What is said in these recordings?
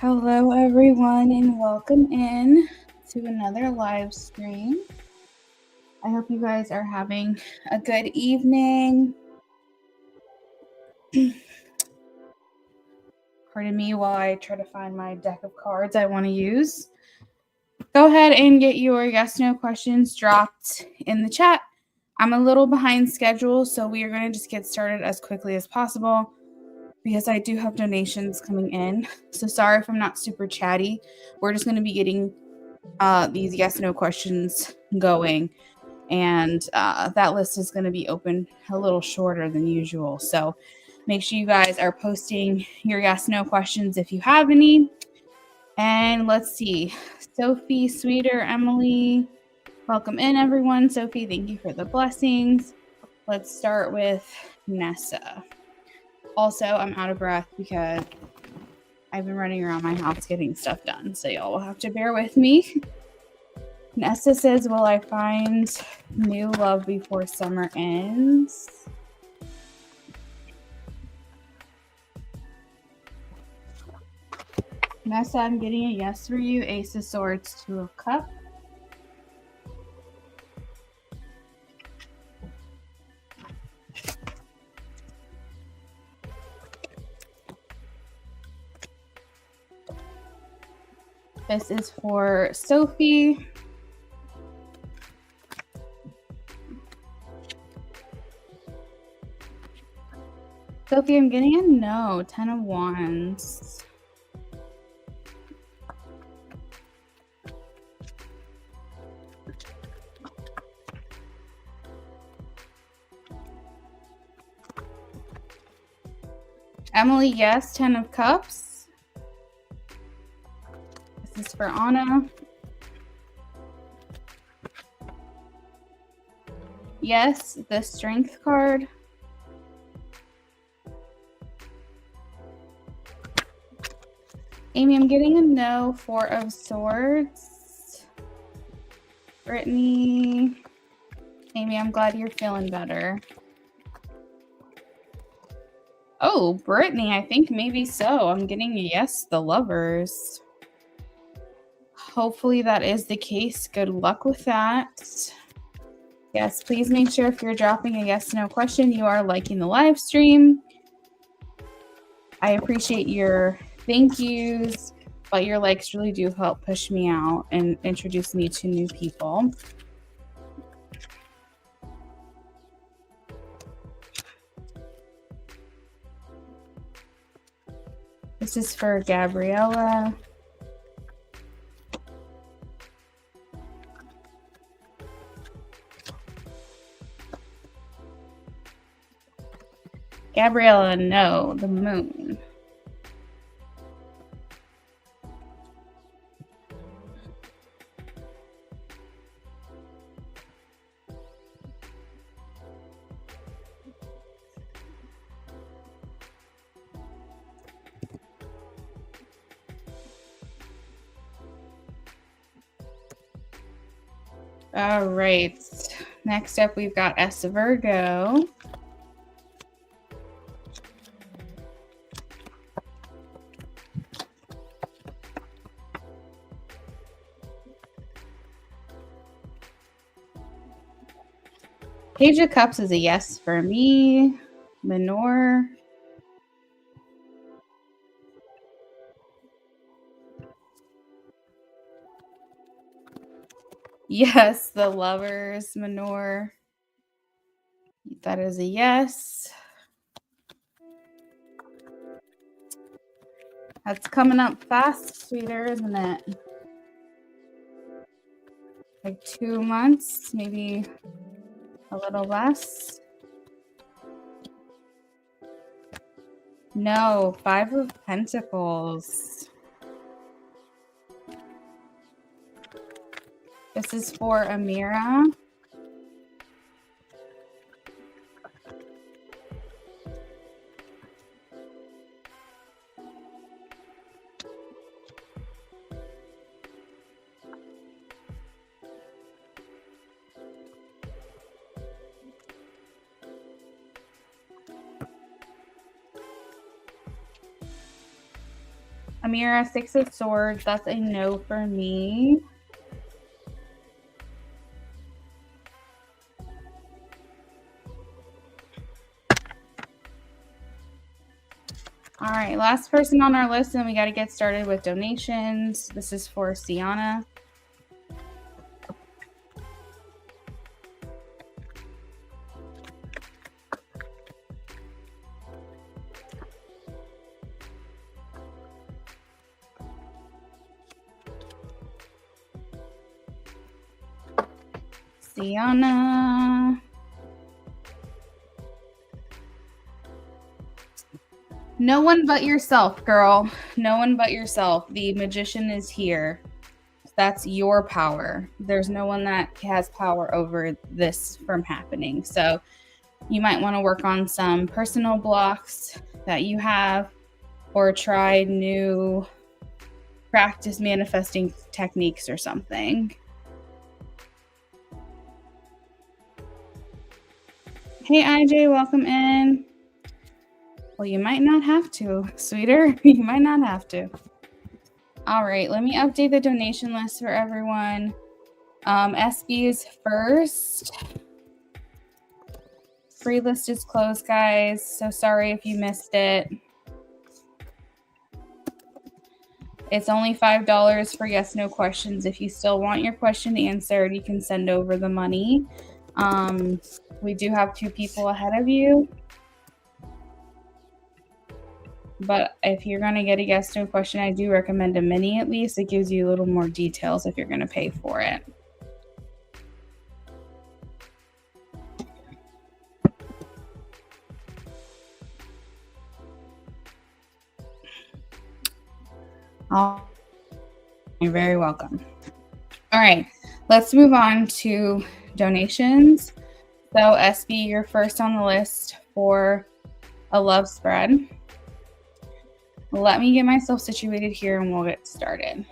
Hello everyone and welcome in to another live stream. I hope you guys are having a good evening. Pardon me while I try to find my deck of cards I want to use. Go ahead and get your yes/no questions dropped in the chat. I'm a little behind schedule, so we are going to just get started as quickly as possible because I do have donations coming in. So sorry if I'm not super chatty. We're just going to be getting these yes/no questions going. And that list is going to be open a little shorter than usual. So make sure you guys are posting your yes/no questions if you have any. And let's see. Sophie, Sweeter, Emily, welcome in everyone. Sophie, thank you for the blessings. Let's start with Nessa. Also, I'm out of breath because I've been running around my house getting stuff done. So y'all will have to bear with me. Nessa says, will I find new love before summer ends? Nessa, I'm getting a yes for you. Ace of Swords, Two of Cups. This is for Sophie. Sophie, I'm getting a no. 10 of Wands. Emily, yes. 10 of Cups. This is for Anna. Yes, the Strength card. Amy, I'm getting a no. 4 of Swords. Brittany. Amy, I'm glad you're feeling better. Oh, Brittany, I think maybe so. I'm getting a yes, the Lovers. Hopefully that is the case. Good luck with that. Yes, please make sure if you're dropping a yes/no question, you are liking the live stream. I appreciate your thank yous, but your likes really do help push me out and introduce me to new people. This is for Gabriella. Gabriella, no, the Moon. All right. Next up, we've got S Virgo. Page of Cups is a yes for me. Lenore. Yes, the Lovers, Manor. That is a yes. That's coming up fast, sweeter, isn't it? Like 2 months, maybe a little less. No, 5 of Pentacles. This is for Amira. Amira, 6 of Swords. That's a no for me. All right, last person on our list, and we got to get started with donations. This is for Sienna. Sienna. No one but yourself, girl. No one but yourself. The magician is here. That's your power. There's no one that has power over this from happening. So you might want to work on some personal blocks that you have, or try new practice manifesting techniques or something. Hey, IJ, welcome in. Well, you might not have to, sweeter. You might not have to. All right, let me update the donation list for everyone. SB is first. Free list is closed, guys. So sorry if you missed it. It's only $5 for yes, no questions. If you still want your question answered, you can send over the money. We do have 2 people ahead of you. But if you're going to get a yes, no question, I do recommend a mini at least. It gives you a little more details if you're going to pay for it. You're very welcome. All right, let's move on to donations. So SB, you're first on the list for a love spread. Let me get myself situated here and we'll get started.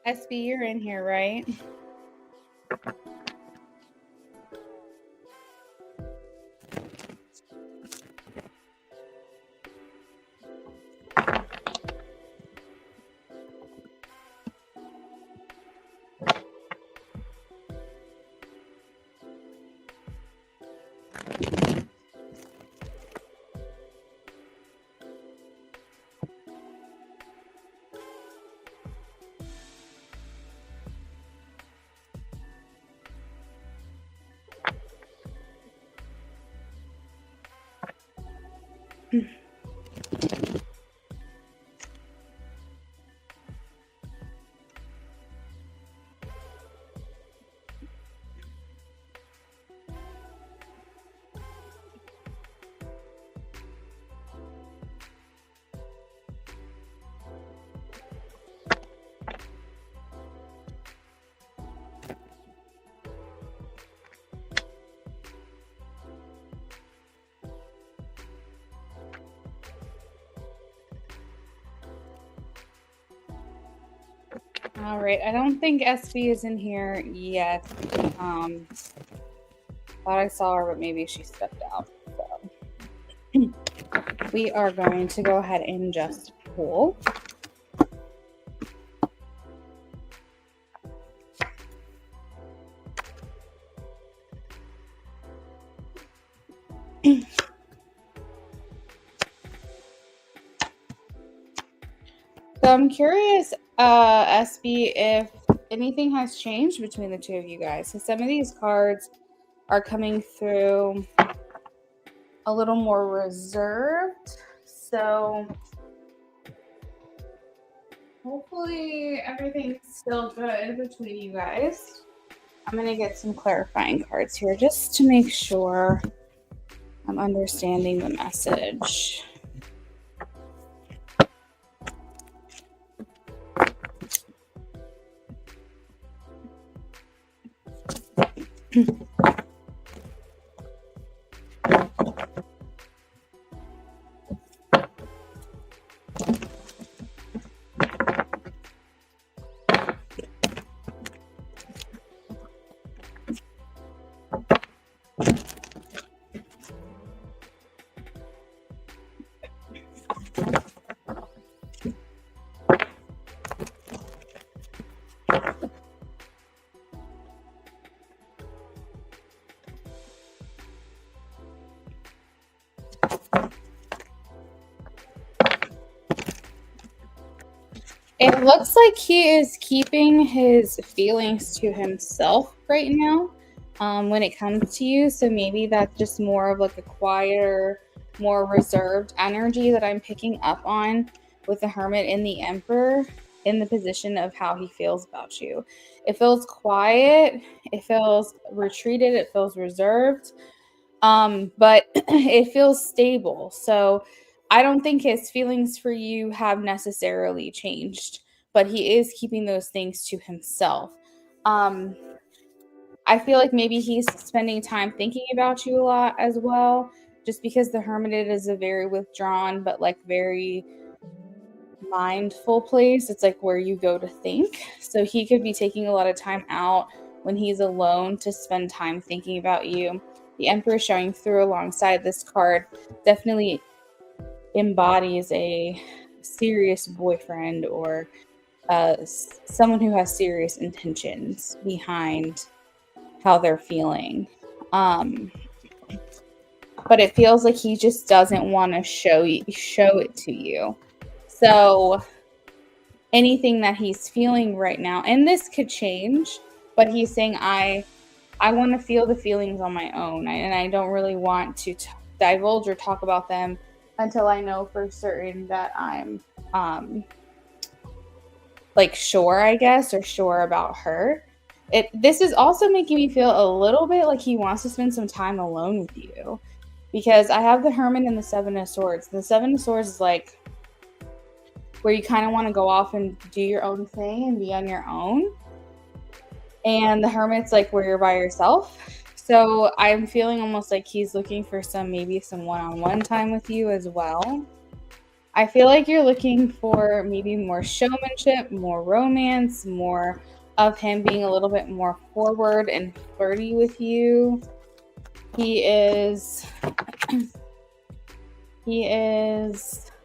SB, you're in here, right? All right, I don't think SB is in here yet. Thought I saw her, but maybe she stepped out. So we are going to go ahead and just pull. So I'm curious, SB, if anything has changed between the two of you guys. So some of these cards are coming through a little more reserved. So hopefully everything's still good between you guys. I'm going to get some clarifying cards here just to make sure I'm understanding the message. It looks like he is keeping his feelings to himself right now when it comes to you. So maybe that's just more of like a quieter, more reserved energy that I'm picking up on with the Hermit and the Emperor in the position of how he feels about you. It feels quiet. It feels retreated. It feels reserved. But it feels stable. So I don't think his feelings for you have necessarily changed, but he is keeping those things to himself. I feel like maybe he's spending time thinking about you a lot as well, just because the Hermitage is a very withdrawn, but like very mindful place. It's like where you go to think. So he could be taking a lot of time out when he's alone to spend time thinking about you. The Emperor showing through alongside this card definitely embodies a serious boyfriend or someone who has serious intentions behind how they're feeling. But it feels like he just doesn't want to show it to you. So anything that he's feeling right now, and this could change, but he's saying, I want to feel the feelings on my own, and I don't really want to divulge or talk about them until I know for certain that I'm like sure, I guess, or sure about her. This is also making me feel a little bit like he wants to spend some time alone with you, because I have the Hermit and the Seven of Swords. The Seven of Swords is like where you kind of want to go off and do your own thing and be on your own. And the Hermit's like where you're by yourself. So I'm feeling almost like he's looking for maybe some one-on-one time with you as well. I feel like you're looking for maybe more showmanship, more romance, more of him being a little bit more forward and flirty with you. He is,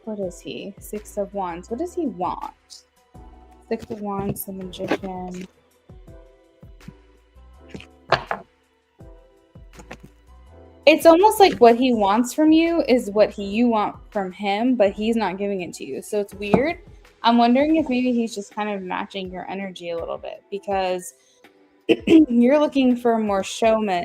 what is he? Six of Wands. What does he want? Six of Wands, the Magician. It's almost like what he wants from you is what you want from him, but he's not giving it to you. So it's weird. I'm wondering if maybe he's just kind of matching your energy a little bit, because you're looking for more no,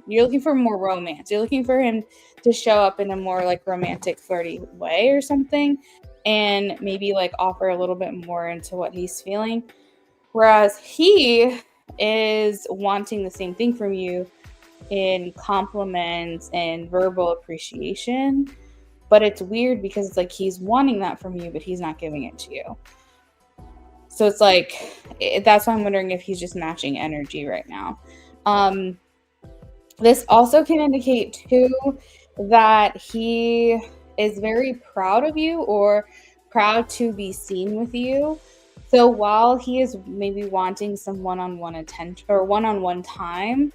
you're looking for more romance. You're looking for him to show up in a more like romantic, flirty way or something, and maybe like offer a little bit more into what he's feeling. Whereas he is wanting the same thing from you in compliments and verbal appreciation. But it's weird because it's like he's wanting that from you, but he's not giving it to you. So it's like, that's why I'm wondering if he's just matching energy right now. This also can indicate too that he is very proud of you or proud to be seen with you. So while he is maybe wanting some one-on-one attention or one-on-one time,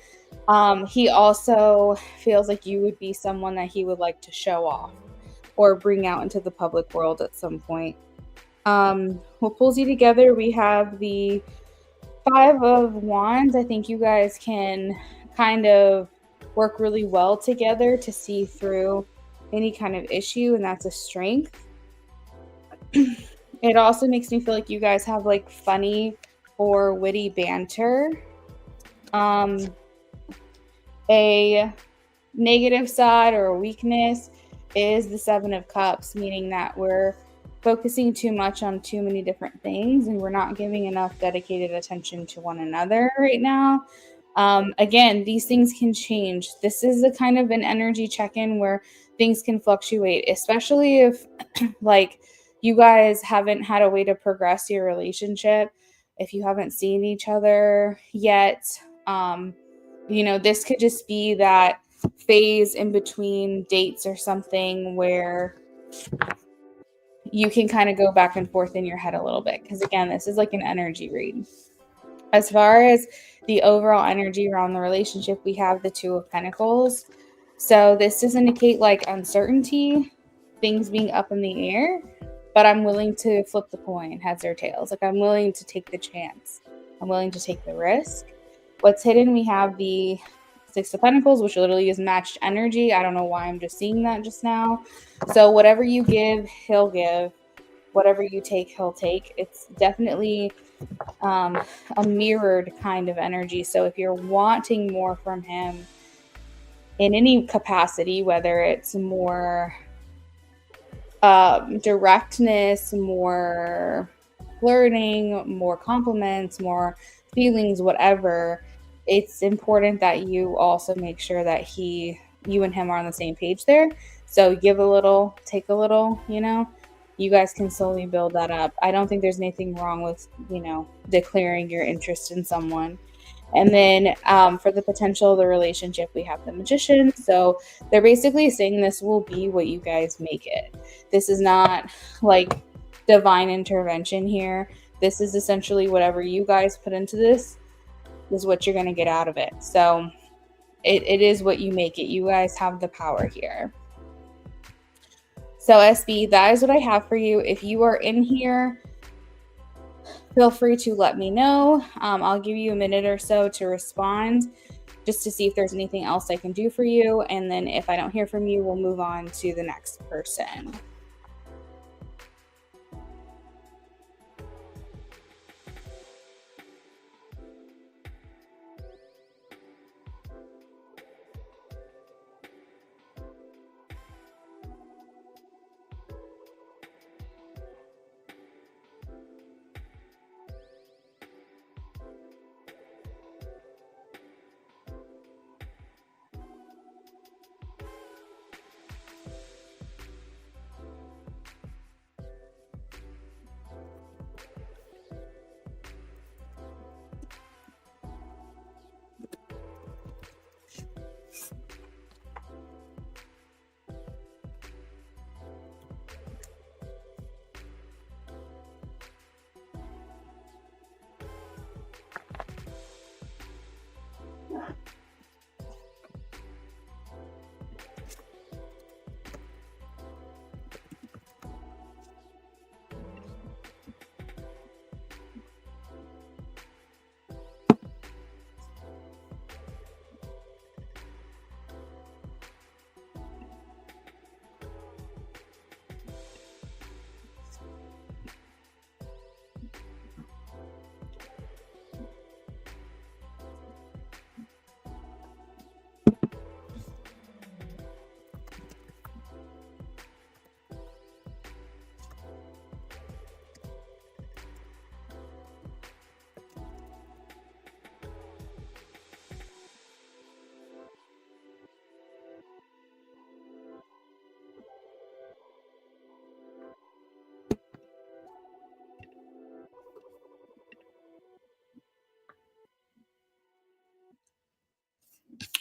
he also feels like you would be someone that he would like to show off or bring out into the public world at some point. What pulls you together? We have the Five of Wands. I think you guys can kind of work really well together to see through any kind of issue, and that's a strength. It also makes me feel like you guys have like funny or witty banter. Um, a negative side or a weakness is the Seven of Cups, meaning that we're focusing too much on too many different things and we're not giving enough dedicated attention to one another right now. Again, these things can change. This is a kind of an energy check in where things can fluctuate, especially if like you guys haven't had a way to progress your relationship, if you haven't seen each other yet. This could just be that phase in between dates or something where you can kind of go back and forth in your head a little bit. Because again, this is like an energy read. As far as the overall energy around the relationship, we have the Two of Pentacles. So this does indicate like uncertainty, things being up in the air, but I'm willing to flip the coin, heads or tails. Like I'm willing to take the chance. I'm willing to take the risk. What's hidden, we have the Six of Pentacles, which literally is matched energy. I don't know why I'm just seeing that just now. So whatever you give, he'll give. Whatever you take, he'll take. It's definitely a mirrored kind of energy. So if you're wanting more from him in any capacity, whether it's more directness, more flirting, more compliments, more feelings, whatever, it's important that you also make sure that you and him are on the same page there. So give a little, take a little, you guys can slowly build that up. I don't think there's anything wrong with, declaring your interest in someone. And then for the potential of the relationship, we have the Magician. So they're basically saying this will be what you guys make it. This is not like divine intervention here. This is essentially whatever you guys put into this is what you're going to get out of it. So it is what you make it. You guys have the power here. So SB, that is what I have for you. If you are in here, feel free to let me know. I'll give you a minute or so to respond just to see if there's anything else I can do for you. And then if I don't hear from you, we'll move on to the next person.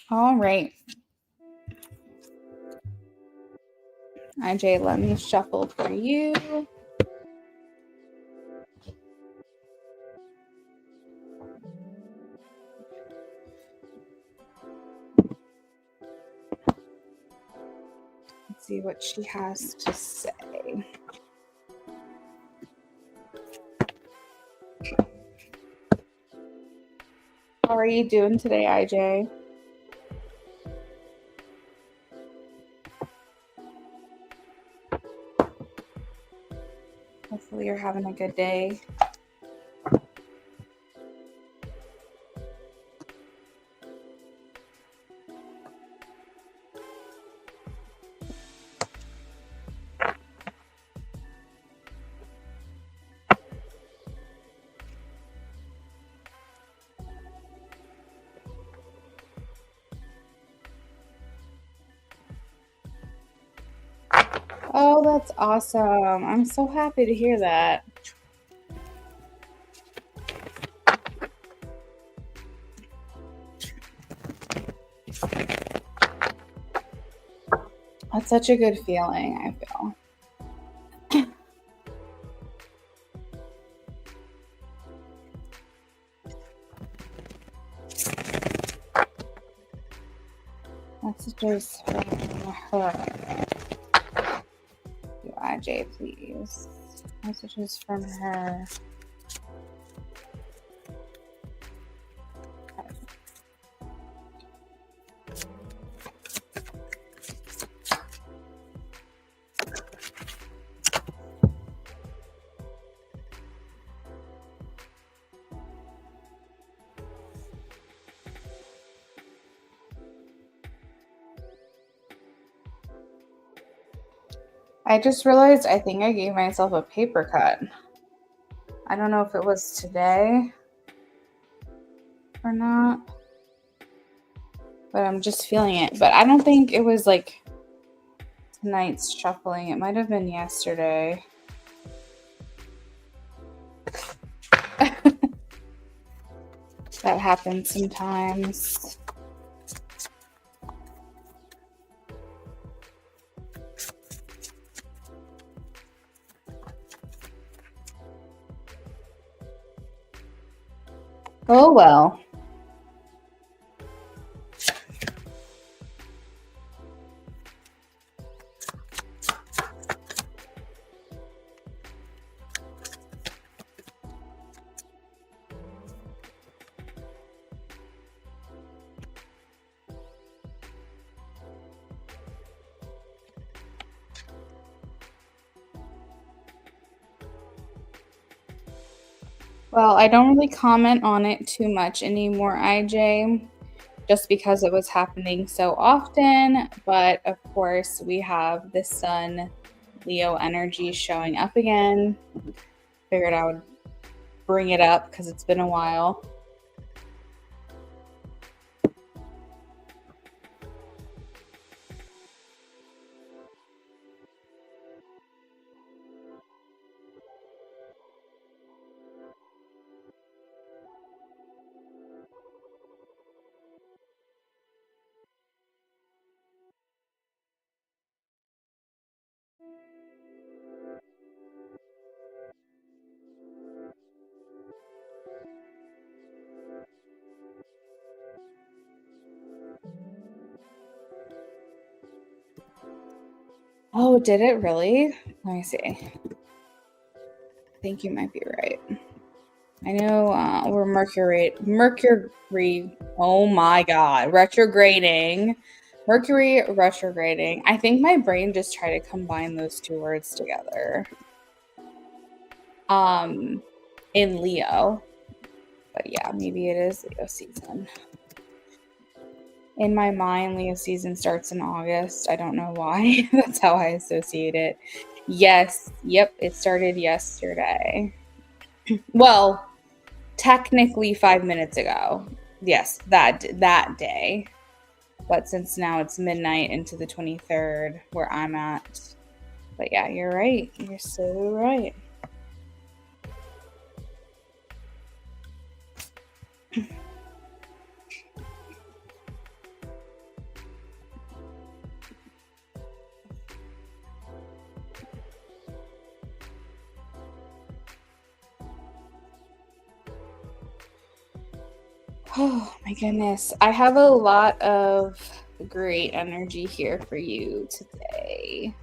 All right. IJ, let me shuffle for you. Let's see what she has to say. How are you doing today, IJ? you're having a good day. Oh, that's awesome. I'm so happy to hear that. That's such a good feeling, I feel. Messages from her. IJ, please. Messages from her. I just realized I think I gave myself a paper cut. I don't know if it was today or not, but I'm just feeling it. But I don't think it was like tonight's shuffling. It might have been yesterday. That happens sometimes. Oh well. Well, I don't really comment on it too much anymore, IJ, just because it was happening so often. But of course, we have the Sun Leo energy showing up again. Figured I would bring it up because it's been a while. Oh, did it really? Let me see. I think you might be right. I know we're Mercury. Oh my God, retrograding. Mercury retrograding. I think my brain just tried to combine those two words together. In Leo. But yeah, maybe it is Leo season. In my mind, Leo season starts in August. I don't know why. That's how I associate it. Yes. Yep. It started yesterday. Well, technically 5 minutes ago. Yes, that day. But since now it's midnight into the 23rd where I'm at. But yeah, you're right. You're so right. Oh my goodness. I have a lot of great energy here for you today.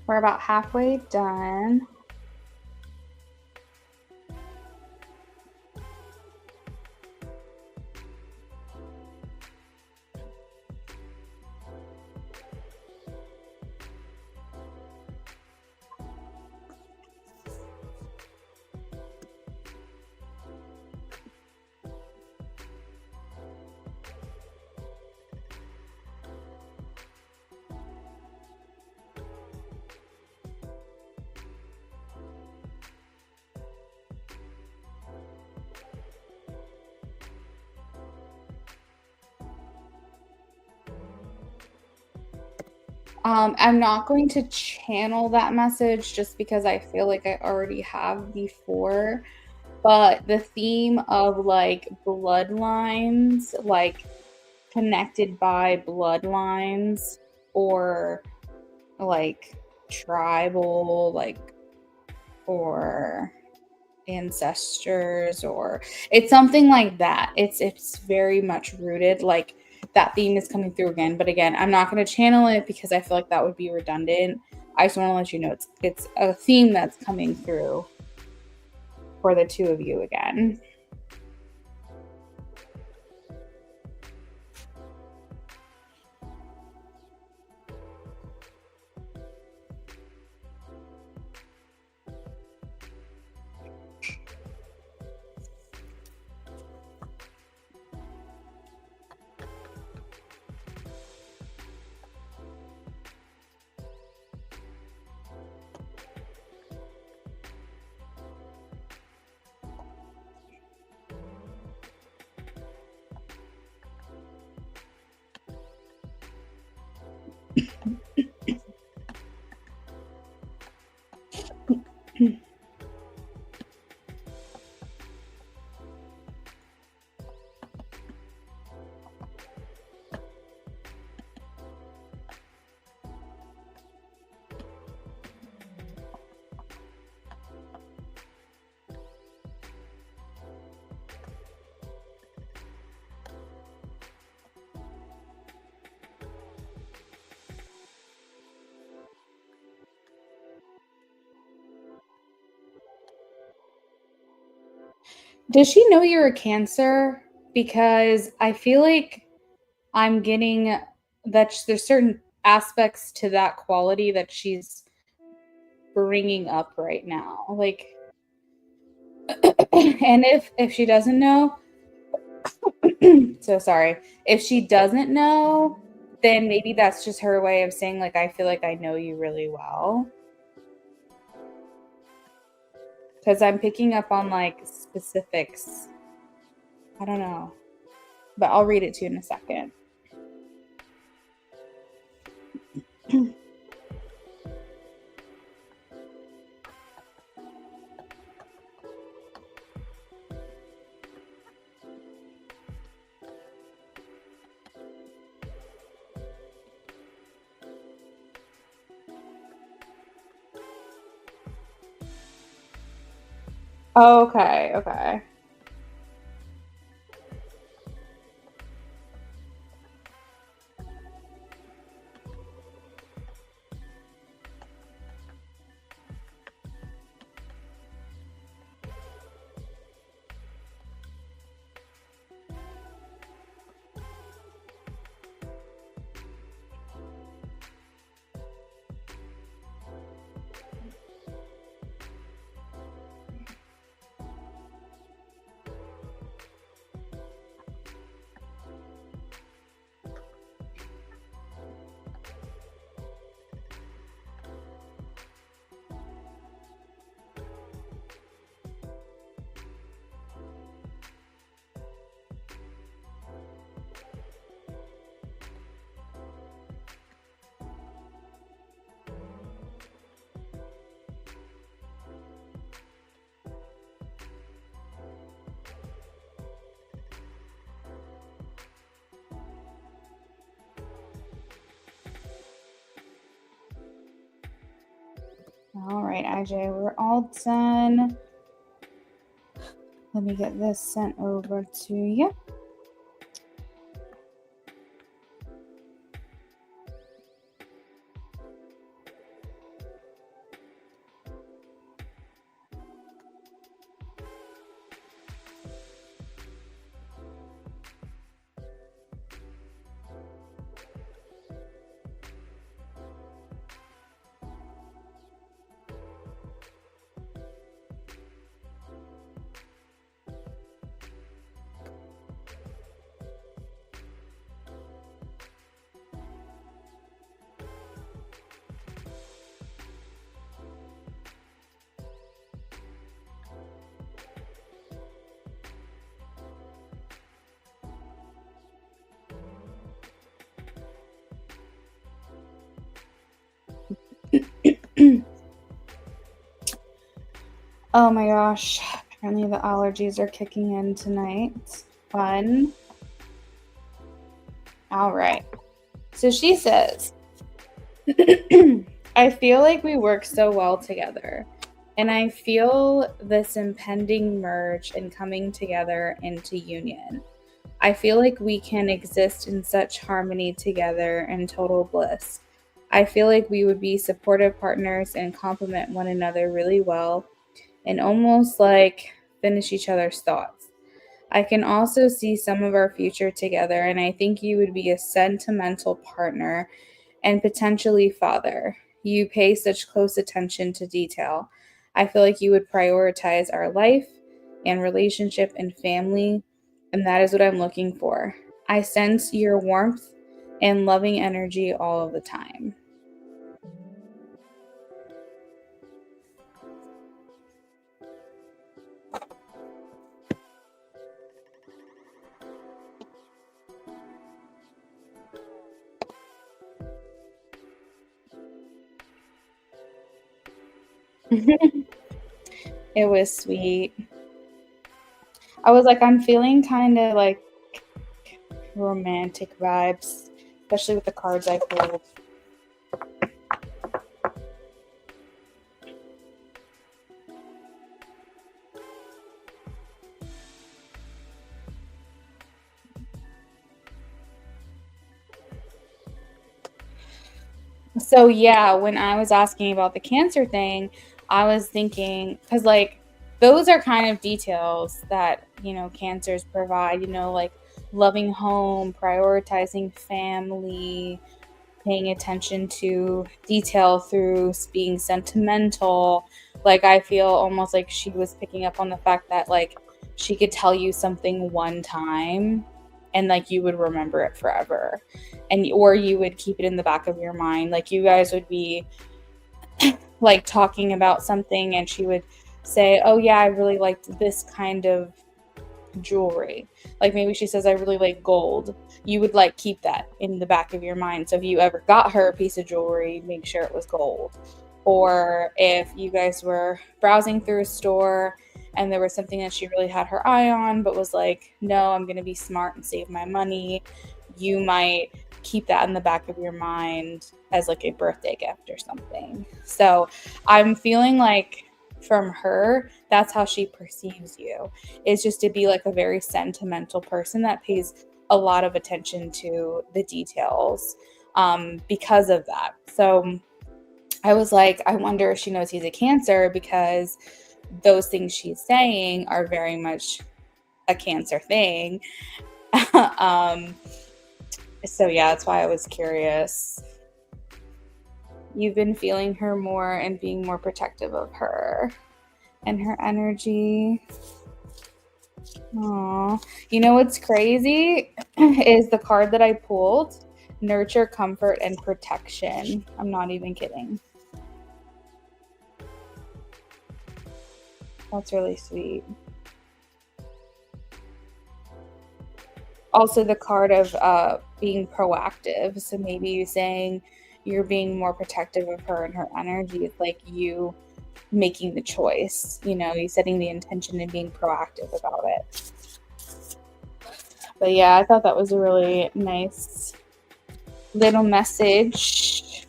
We're about halfway done. I'm not going to channel that message just because I feel like I already have before. But the theme of like bloodlines, like connected by bloodlines or like tribal, like, or ancestors, or it's something like that. It's very much rooted, like that theme is coming through again. But again, I'm not going to channel it because I feel like that would be redundant. I just want to let you know it's a theme that's coming through for the two of you again. Does she know you're a Cancer? Because I feel like I'm getting that there's certain aspects to that quality that she's bringing up right now. Like, and if she doesn't know, so sorry. If she doesn't know, then maybe that's just her way of saying like I feel like I know you really well. Because I'm picking up on like specifics. I don't know. But I'll read it to you in a second. Okay, okay. All right, IJ, we're all done. Let me get this sent over to you. Oh my gosh. Apparently the allergies are kicking in tonight. Fun. All right. So she says, I feel like we work so well together, and I feel this impending merge and coming together into union. I feel like we can exist in such harmony together and total bliss. I feel like we would be supportive partners and complement one another really well and almost like finish each other's thoughts. I can also see some of our future together, and I think you would be a sentimental partner and potentially father. You pay such close attention to detail. I feel like you would prioritize our life and relationship and family, and that is what I'm looking for. I sense your warmth and loving energy all of the time. It was sweet. I was like, I'm feeling kind of like romantic vibes, especially with the cards I pulled. So yeah, when I was asking about the cancer thing, I was thinking because like those are kind of details that cancers provide. Like loving home, prioritizing family, paying attention to detail through being sentimental. Like I feel almost like she was picking up on the fact that like she could tell you something one time and like you would remember it forever, and or you would keep it in the back of your mind. Like you guys would be like talking about something and she would say, oh yeah, I really liked this kind of jewelry. Like maybe she says, I really like gold. You would like keep that in the back of your mind. So if you ever got her a piece of jewelry, make sure it was gold. Or if you guys were browsing through a store and there was something that she really had her eye on, but was like, no, I'm going to be smart and save my money, you might keep that in the back of your mind as like a birthday gift or something. So I'm feeling like from her, that's how she perceives you, is just to be like a very sentimental person that pays a lot of attention to the details because of that. So I was like, I wonder if she knows he's a Cancer, because those things she's saying are very much a Cancer thing. um, so yeah, that's why I was curious. You've been feeling her more and being more protective of her and her energy. Aw. You know what's crazy is the card that I pulled, nurture, comfort, and protection. I'm not even kidding. That's really sweet. Also the card of being proactive. So maybe you saying you're being more protective of her and her energy. It's like you making the choice, you setting the intention and being proactive about it. But yeah, I thought that was a really nice little message.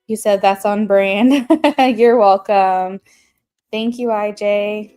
You said that's on brand. You're welcome. Thank you, IJ.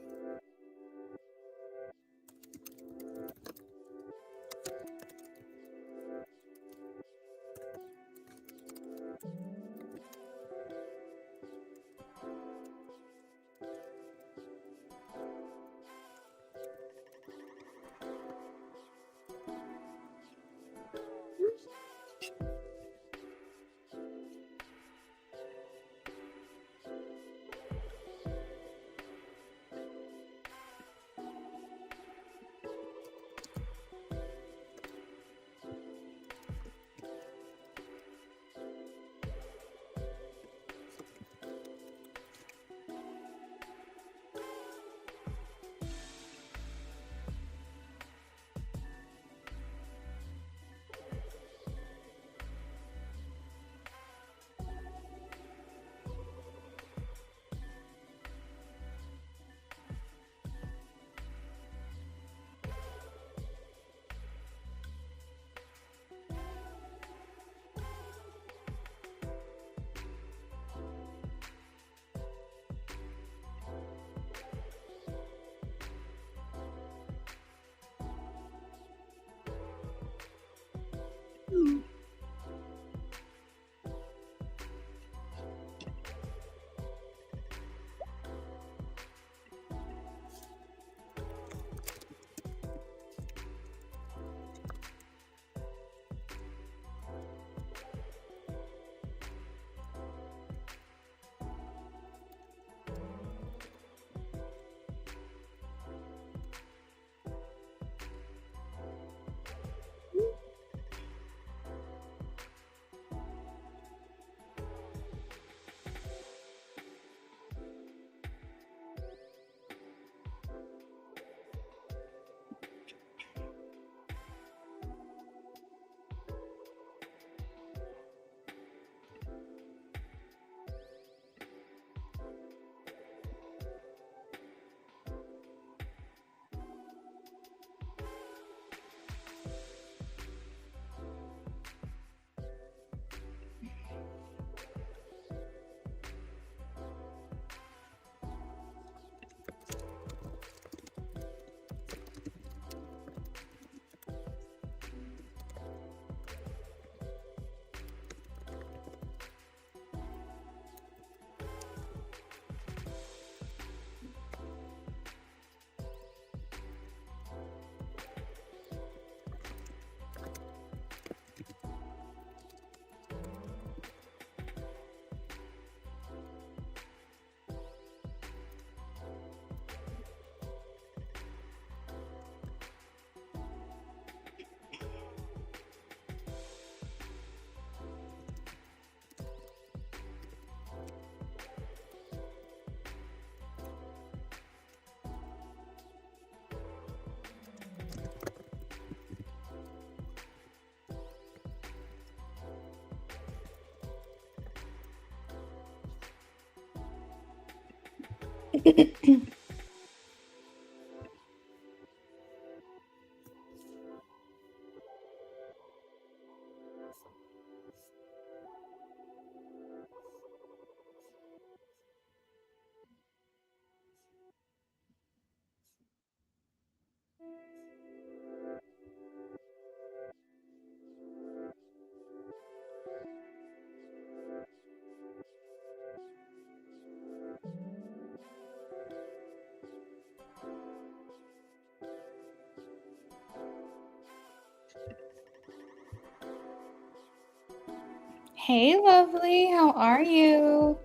Hey, lovely. How are you?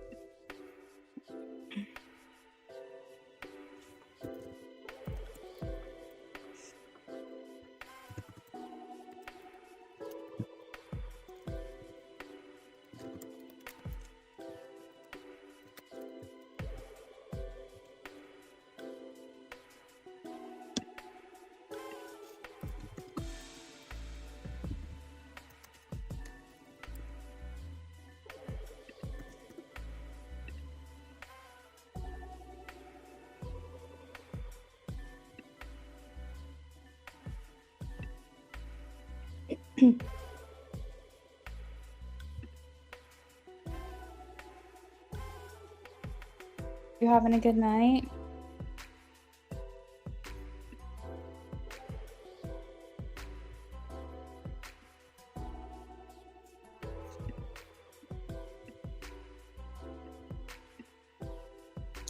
You having a good night?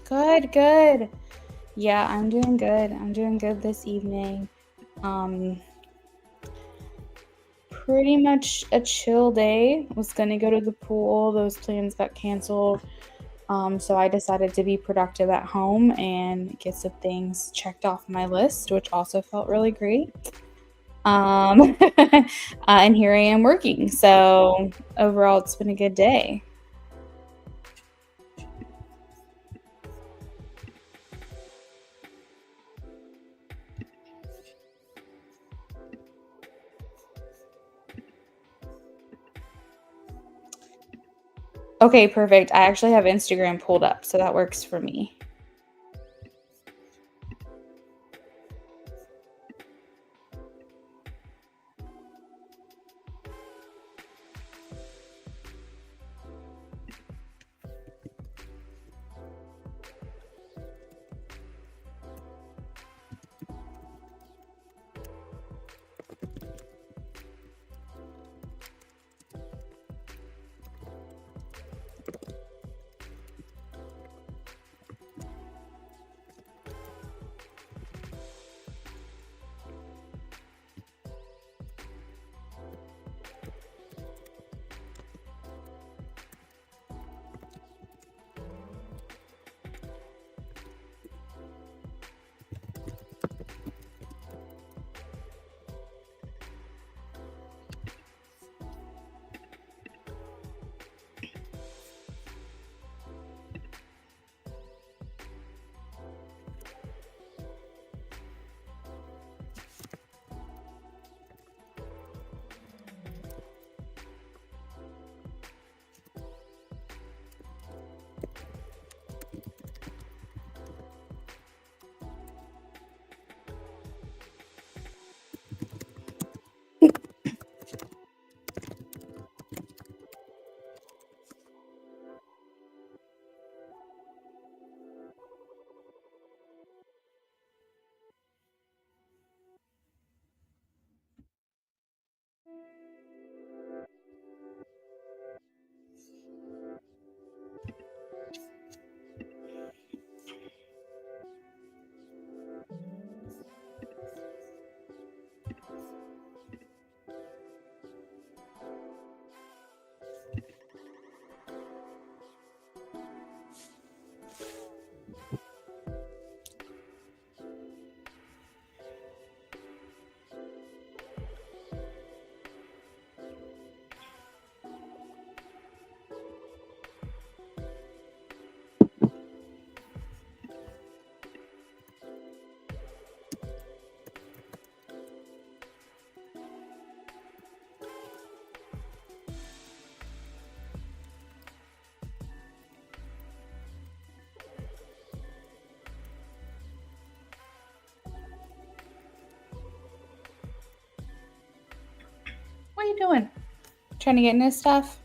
Good, good. Yeah, I'm doing good. I'm doing good this evening. Um, Pretty much a chill day. Was gonna go to the pool. Those plans got canceled. So I decided to be productive at home and get some things checked off my list, which also felt really great. And here I am working. So overall, it's been a good day. Okay, perfect. I actually have Instagram pulled up, so that works for me. you doing? Trying to get into stuff?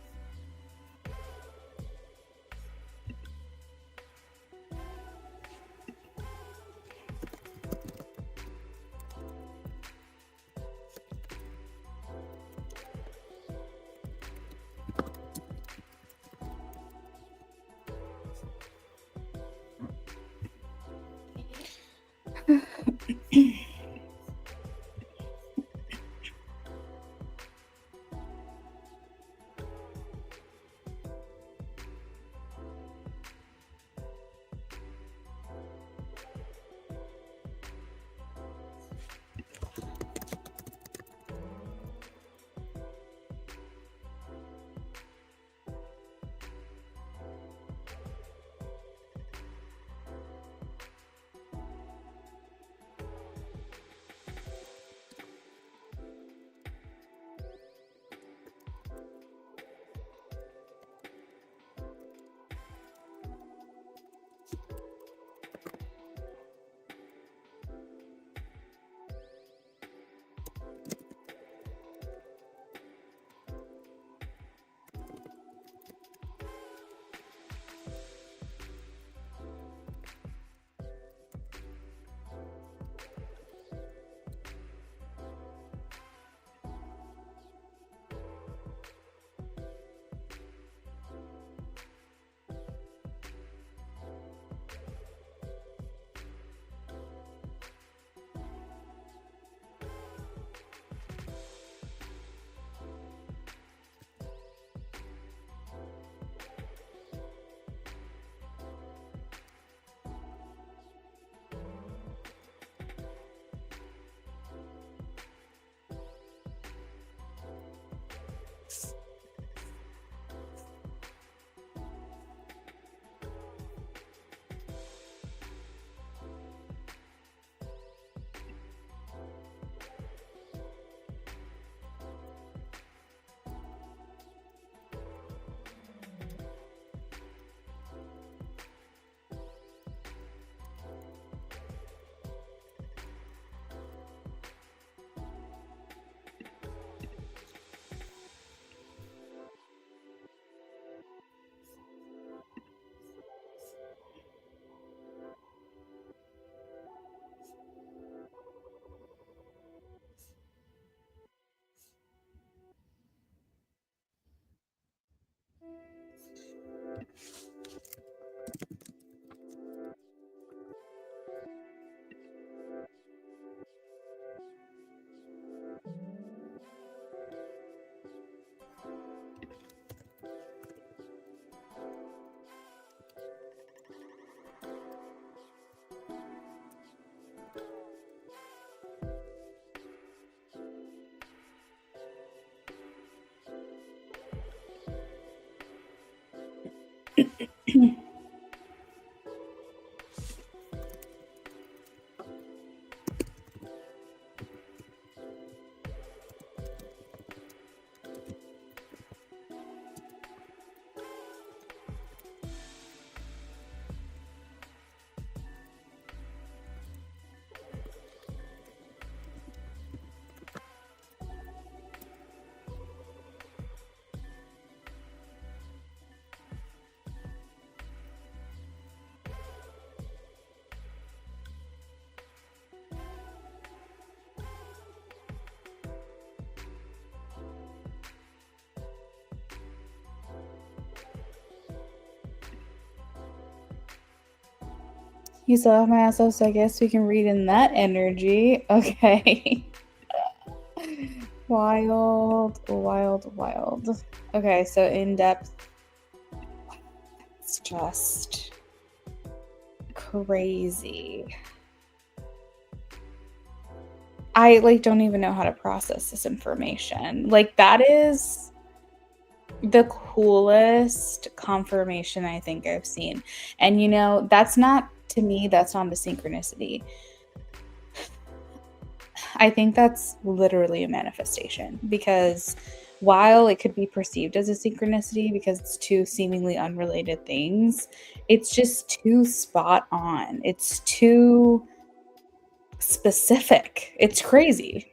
You still have my ass up, so I guess we can read in that energy. Okay. Wild, wild, wild. Okay, so in depth. It's just crazy. I don't even know how to process this information. That is the coolest confirmation I think I've seen. And that's not, to me, that's not a synchronicity. I think that's literally a manifestation, because while it could be perceived as a synchronicity because it's two seemingly unrelated things, it's just too spot on. It's too specific. It's crazy.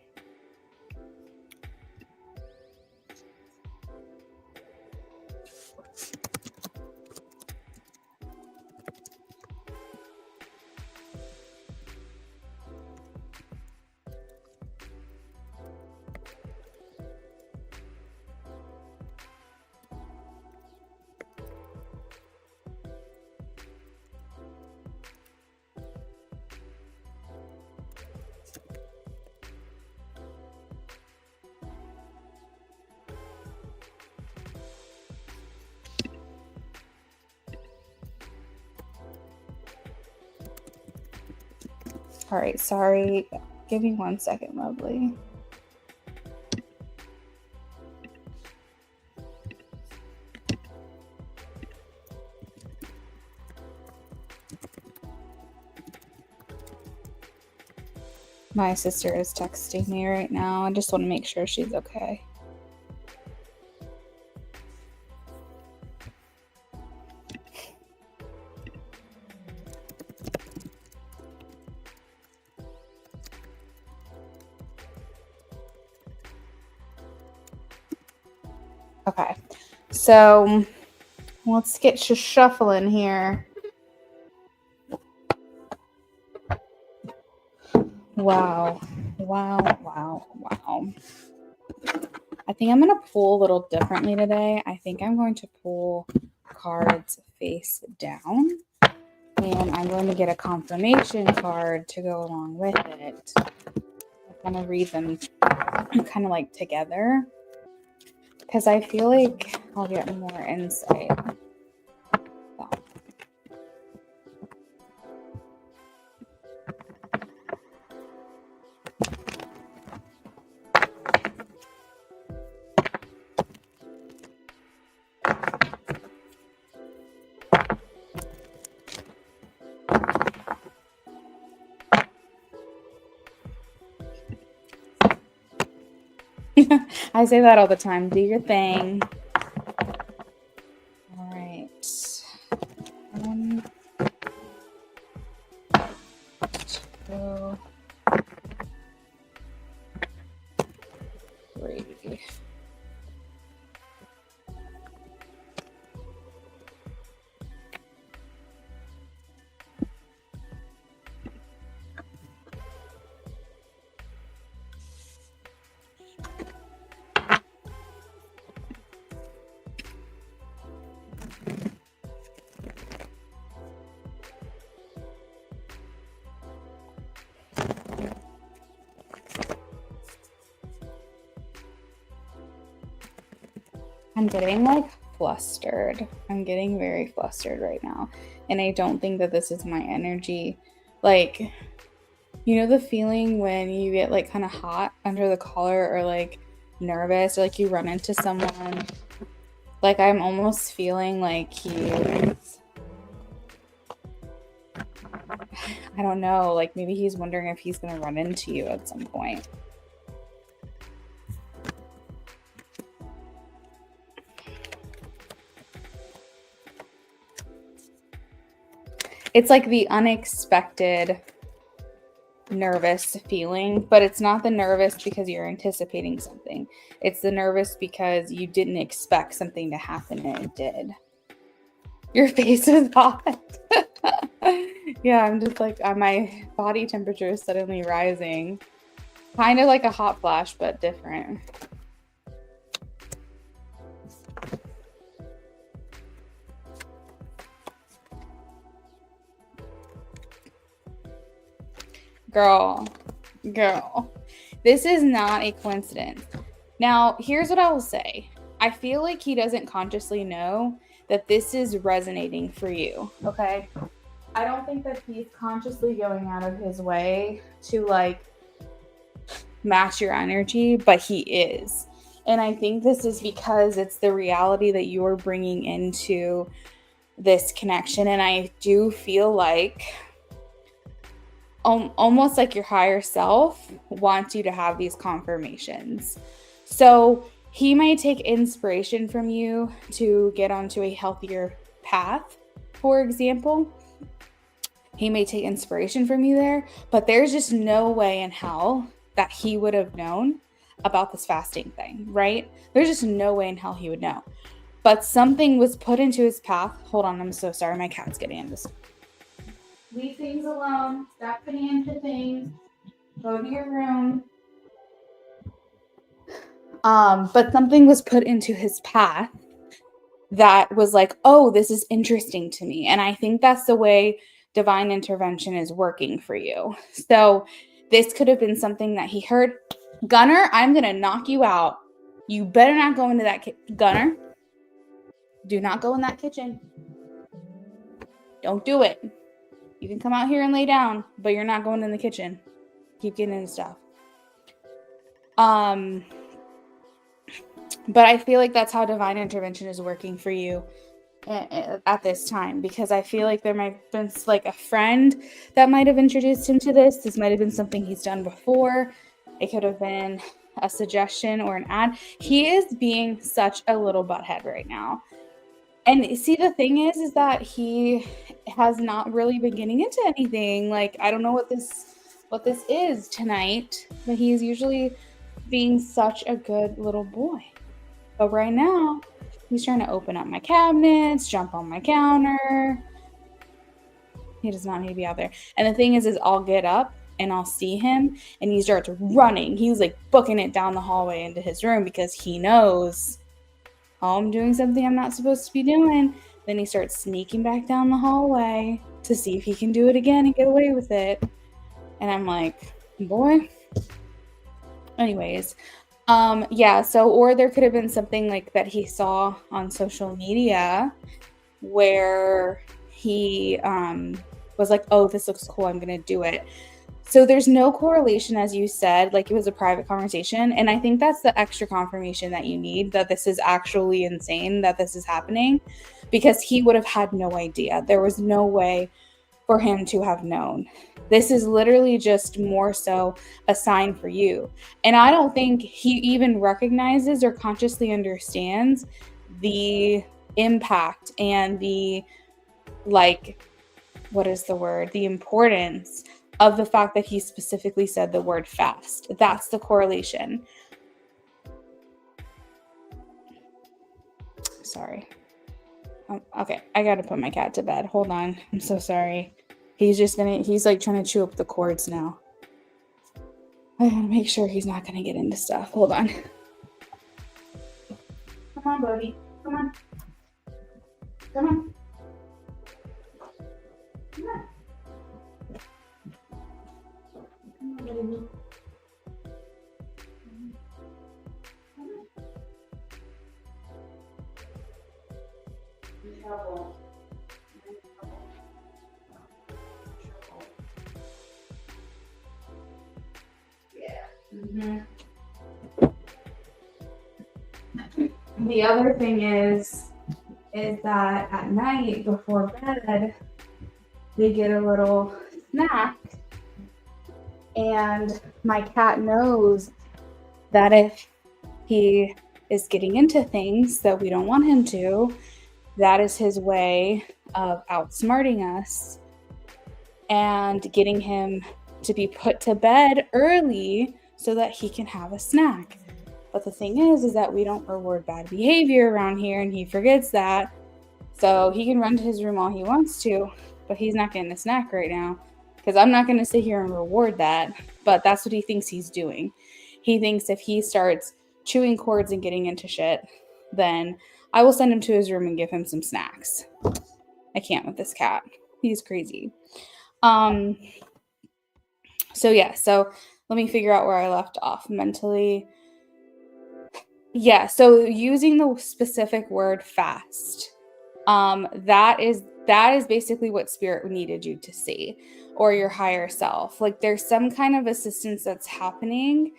All right, sorry. Give me 1 second, lovely. My sister is texting me right now. I just want to make sure she's okay. Okay, so let's get to shuffling here. Wow. I think I'm going to pull a little differently today. I think I'm going to pull cards face down. And I'm going to get a confirmation card to go along with it. I'm going to read them kind of like together, because I feel like I'll get more insight. I say that all the time. Do your thing. All right. 1, 2, 3. I'm getting like flustered. I'm getting very flustered right now. And I don't think that this is my energy. Like, you know the feeling when you get like kind of hot under the collar, or like nervous, or like you run into someone? Like, I'm almost feeling like I don't know, like maybe he's wondering if he's going to run into you at some point. It's like the unexpected nervous feeling, but it's not the nervous because you're anticipating something. It's the nervous because you didn't expect something to happen and it did. Your face is hot. Yeah, I'm just like, my body temperature is suddenly rising. Kind of like a hot flash, but different. Girl, this is not a coincidence. Now, here's what I will say. I feel like he doesn't consciously know that this is resonating for you, okay? I don't think that he's consciously going out of his way to like match your energy, but he is. And I think this is because it's the reality that you're bringing into this connection. And I do feel like almost like your higher self wants you to have these confirmations. So he might take inspiration from you to get onto a healthier path, for example. He may take inspiration from you there, but there's just no way in hell that he would have known about this fasting thing, right? There's just no way in hell he would know. But something was put into his path. Hold on, I'm so sorry. My cat's getting in this. Leave things alone. Stop putting into things. Go to your room. But something was put into his path that was like, oh, this is interesting to me. And I think that's the way divine intervention is working for you. So this could have been something that he heard. Gunner, I'm going to knock you out. You better not go into that Gunner, do not go in that kitchen. Don't do it. You can come out here and lay down, but you're not going in the kitchen. Keep getting into stuff. But I feel like that's how divine intervention is working for you at this time, because I feel like there might have been like a friend that might have introduced him to this. This might have been something he's done before. It could have been a suggestion or an ad. He is being such a little butthead right now. And see, the thing is that he has not really been getting into anything. Like, I don't know what this is tonight, but he's usually being such a good little boy. But right now, he's trying to open up my cabinets, jump on my counter. He does not need to be out there. And the thing is I'll get up and I'll see him and he starts running. He's like booking it down the hallway into his room because he knows, oh, I'm doing something I'm not supposed to be doing. Then he starts sneaking back down the hallway to see if he can do it again and get away with it. And I'm like, boy. Anyways, yeah, so, or there could have been something like that he saw on social media where he was like, oh, this looks cool, I'm gonna do it. So there's no correlation, as you said, like it was a private conversation. And I think that's the extra confirmation that you need, that this is actually insane, that this is happening, because he would have had no idea. There was no way for him to have known. This is literally just more so a sign for you. And I don't think he even recognizes or consciously understands the impact and the, like, what is the word? The importance of the fact that he specifically said the word fast. That's the correlation. Sorry. Okay, I gotta put my cat to bed. Hold on. I'm so sorry. He's like trying to chew up the cords now. I gotta make sure he's not gonna get into stuff. Hold on. Come on, buddy. Come on. Come on. Come on. Come on, baby. Trouble. Yeah. Mm-hmm. The other thing is that at night before bed, they get a little snack, and my cat knows that if he is getting into things that we don't want him to, that is his way of outsmarting us and getting him to be put to bed early so that he can have a snack. But the thing is that we don't reward bad behavior around here, and he forgets that. So he can run to his room all he wants to, but he's not getting a snack right now, because I'm not going to sit here and reward that. But that's what he thinks he's doing. He thinks if he starts chewing cords and getting into shit, then I will send him to his room and give him some snacks. I can't with this cat. He's crazy. So let me figure out where I left off mentally. Yeah, so using the specific word fast, that is basically what spirit needed you to see, or your higher self. Like, there's some kind of assistance that's happening,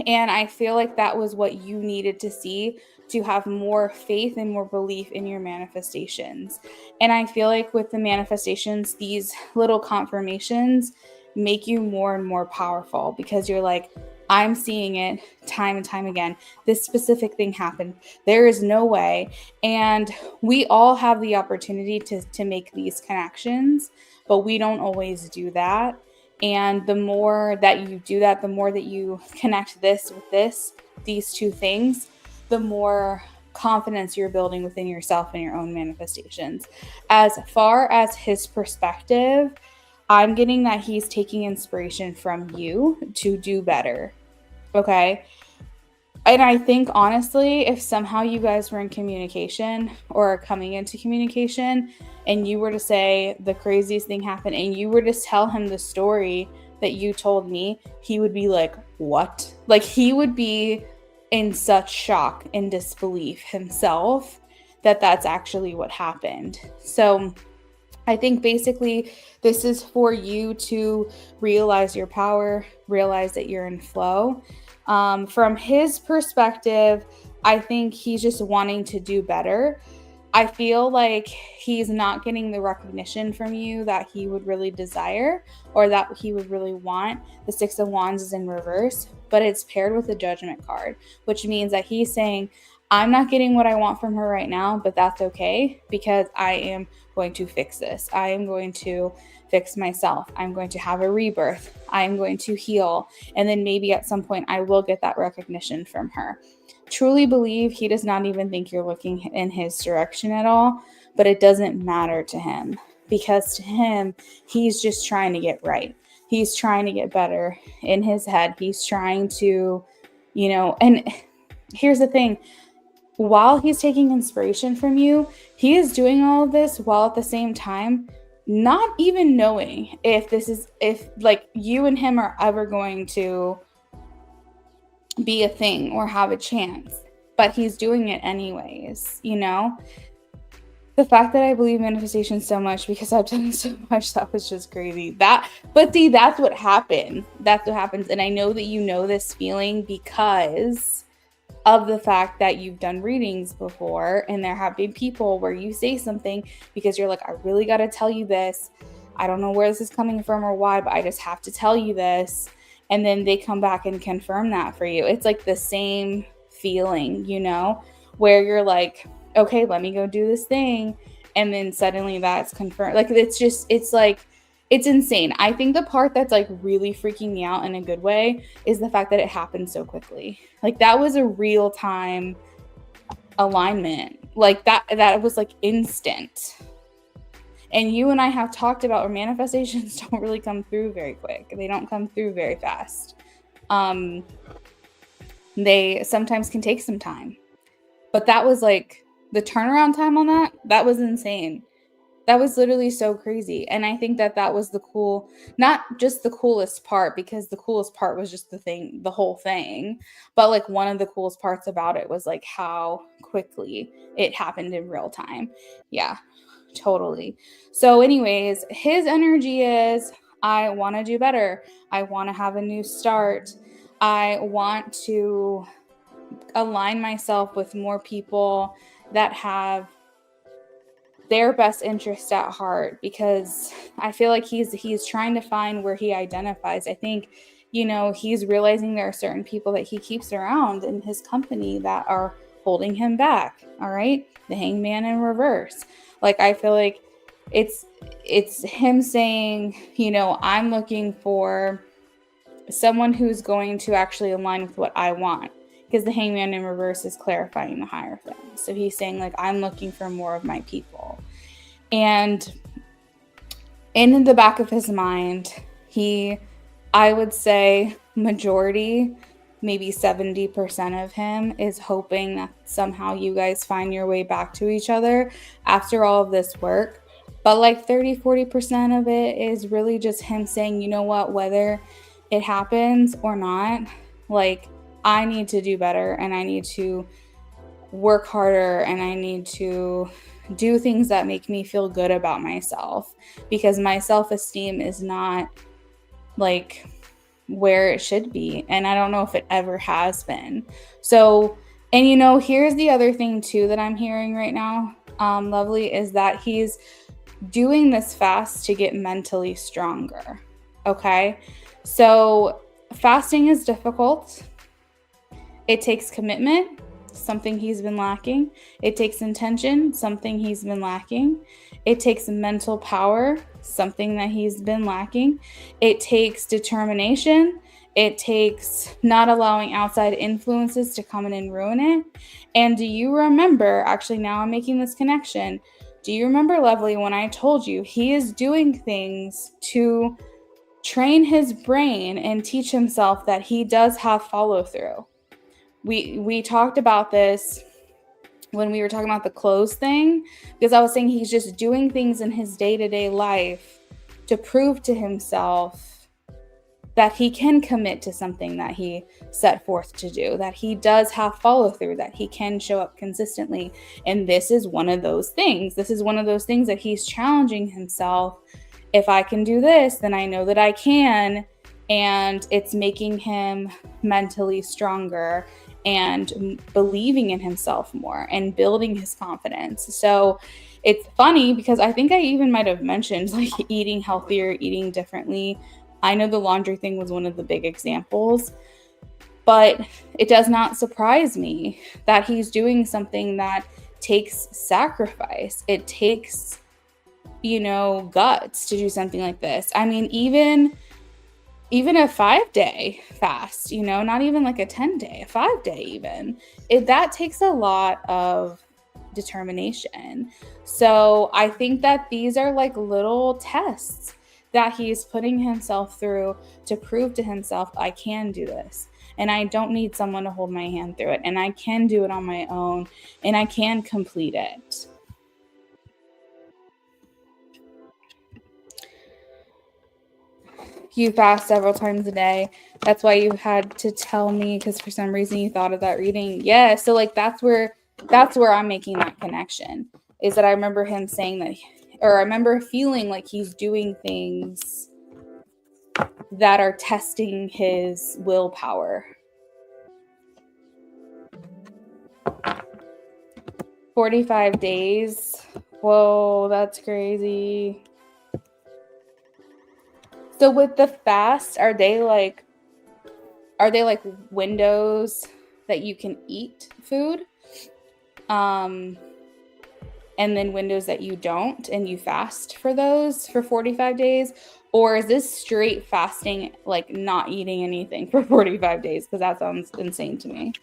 and I feel like that was what you needed to see to have more faith and more belief in your manifestations. And I feel like with the manifestations, these little confirmations make you more and more powerful, because you're like, I'm seeing it time and time again. This specific thing happened. There is no way. And we all have the opportunity to make these connections, but we don't always do that. And the more that you do that, the more that you connect this with these two things, the more confidence you're building within yourself and your own manifestations. As far as his perspective, I'm getting that he's taking inspiration from you to do better. Okay? And I think, honestly, if somehow you guys were in communication or coming into communication, and you were to say the craziest thing happened, and you were to tell him the story that you told me, he would be like, what? Like, he would be in such shock and disbelief himself that that's actually what happened. So I think basically this is for you to realize your power, realize that you're in flow. From his perspective, I think he's just wanting to do better. I feel like he's not getting the recognition from you that he would really desire or that he would really want. The Six of Wands is in reverse, but it's paired with the Judgment card, which means that he's saying, I'm not getting what I want from her right now, but that's okay because I am going to fix this. I am going to fix myself. I'm going to have a rebirth. I am going to heal. And then maybe at some point I will get that recognition from her. Truly believe he does not even think you're looking in his direction at all, but it doesn't matter to him because to him, he's just trying to get right. He's trying to get better in his head. He's trying to, and here's the thing. While he's taking inspiration from you, he is doing all of this while at the same time not even knowing if like you and him are ever going to be a thing or have a chance, but he's doing it anyways. The fact that I believe manifestation so much because I've done it so much, that was just crazy. That's what happened. That's what happens. And I know that you know this feeling because of the fact that you've done readings before, and there have been people where you say something because you're like, I really got to tell you this. I don't know where this is coming from or why, but I just have to tell you this. And then they come back and confirm that for you. It's like the same feeling, where you're like, okay, let me go do this thing. And then suddenly that's confirmed. Like, it's insane. I think the part that's like really freaking me out in a good way is the fact that it happened so quickly. Like, that was a real time alignment. Like that was like instant. And you and I have talked about where manifestations don't really come through very quick. They don't come through very fast. They sometimes can take some time. But that was like the turnaround time on that was insane. That was literally so crazy. And I think that was not just the coolest part, because the coolest part was just the whole thing. But like one of the coolest parts about it was like how quickly it happened in real time. Yeah, totally. So anyways, his energy is, I want to do better. I want to have a new start. I want to align myself with more people that have their best interest at heart, because I feel like he's trying to find where he identifies. I think, he's realizing there are certain people that he keeps around in his company that are holding him back. All right. The Hangman in reverse. Like, I feel like it's him saying, I'm looking for someone who's going to actually align with what I want. Because the Hangman in reverse is clarifying the higher thing. So he's saying, like, I'm looking for more of my people. And in the back of his mind, I would say majority, maybe 70% of him is hoping that somehow you guys find your way back to each other after all of this work. But like 30-40% of it is really just him saying, you know what, whether it happens or not, like, I need to do better, and I need to work harder, and I need to do things that make me feel good about myself, because my self-esteem is not like where it should be, and I don't know if it ever has been. So, and here's the other thing too that I'm hearing right now, Lovely, is that he's doing this fast to get mentally stronger. Okay, so fasting is difficult. It takes commitment, something he's been lacking. It takes intention, something he's been lacking. It takes mental power, something that he's been lacking. It takes determination. It takes not allowing outside influences to come in and ruin it. And do you remember, actually now I'm making this connection, do you remember, Lovely, when I told you he is doing things to train his brain and teach himself that he does have follow through? We talked about this when we were talking about the clothes thing, because I was saying he's just doing things in his day-to-day life to prove to himself that he can commit to something that he set forth to do, that he does have follow through, that he can show up consistently. And this is one of those things. This is one of those things that he's challenging himself. If I can do this, then I know that I can. And it's making him mentally stronger and believing in himself more and building his confidence. So it's funny because I think I even might have mentioned like eating healthier, eating differently. I know the laundry thing was one of the big examples, but it does not surprise me that he's doing something that takes sacrifice. It takes, guts to do something like this. I mean, even a 5-day fast, not even like a 10-day, a 5-day even, that takes a lot of determination. So I think that these are like little tests that he's putting himself through to prove to himself, I can do this. And I don't need someone to hold my hand through it. And I can do it on my own. And I can complete it. You fast several times a day. That's why you had to tell me, because for some reason you thought of that reading. Yeah. So like that's where I'm making that connection, is that I remember him saying that, or I remember feeling like he's doing things that are testing his willpower. 45 days. Whoa, that's crazy. So with the fast, are they like windows that you can eat food? And then windows that you don't, and you fast for those for 45 days? Or is this straight fasting, like not eating anything for 45 days? Because that sounds insane to me.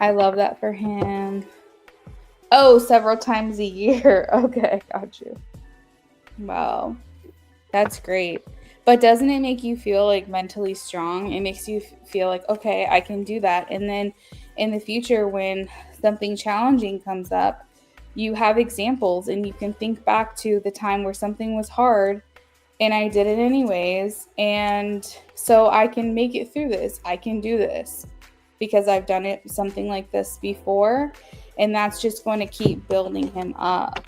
I love that for him. Oh, several times a year. Okay, got you. Wow, that's great. But doesn't it make you feel like mentally strong? It makes you feel like, okay, I can do that. And then in the future, when something challenging comes up, you have examples and you can think back to the time where something was hard and I did it anyways. And so I can make it through this. I can do this because I've done it something like this before. And that's just going to keep building him up.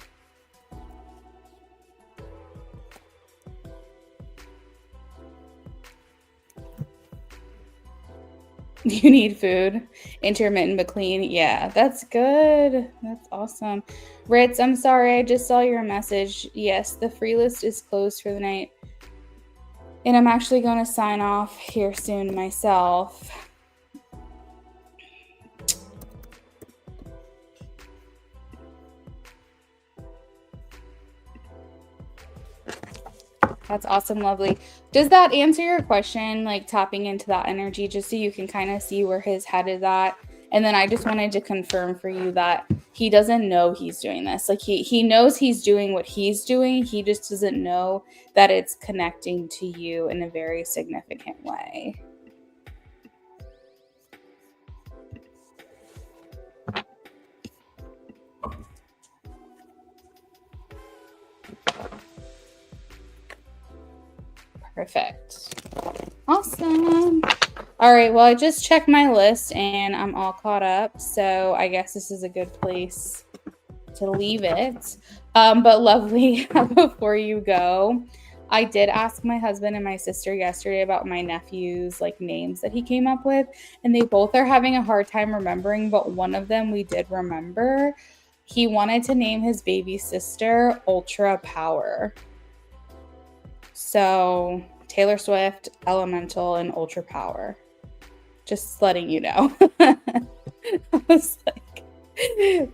You need food. Intermittent but clean. Yeah, that's good. That's awesome. Ritz, I'm sorry. I just saw your message. Yes, the free list is closed for the night. And I'm actually going to sign off here soon myself. That's awesome, lovely. Does that answer your question, like tapping into that energy, just so you can kind of see where his head is at? And then I just wanted to confirm for you that he doesn't know he's doing this. Like he knows he's doing what he's doing. He just doesn't know that it's connecting to you in a very significant way. Perfect. Awesome. All right. Well, I just checked my list and I'm all caught up. So I guess this is a good place to leave it. But lovely, before you go, I did ask my husband and my sister yesterday about my nephew's like names that he came up with. And they both are having a hard time remembering, but one of them we did remember. He wanted to name his baby sister Ultra Power. So Taylor Swift, Elemental, and Ultra Power. Just letting you know. I was like,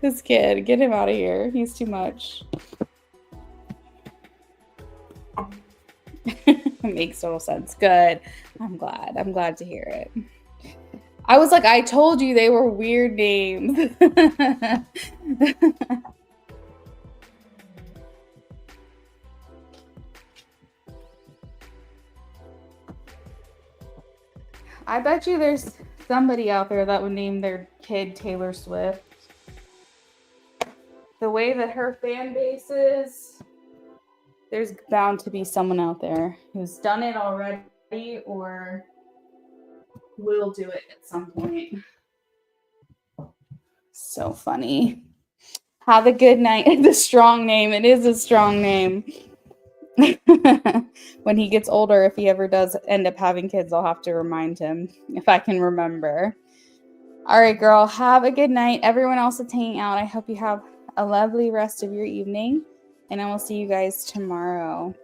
this kid, get him out of here. He's too much. Makes total sense. Good. I'm glad to hear it. I was like, I told you they were weird names. I bet you there's somebody out there that would name their kid Taylor Swift. The way that her fan base is, There's bound to be someone out there who's done it already or will do it at some point. So funny. Have a good night. The strong name. It is a strong name. When he gets older, if he ever does end up having kids, I'll have to remind him if I can remember. All right, girl. Have a good night. Everyone else that's hanging out, I hope you have a lovely rest of your evening. And I will see you guys tomorrow.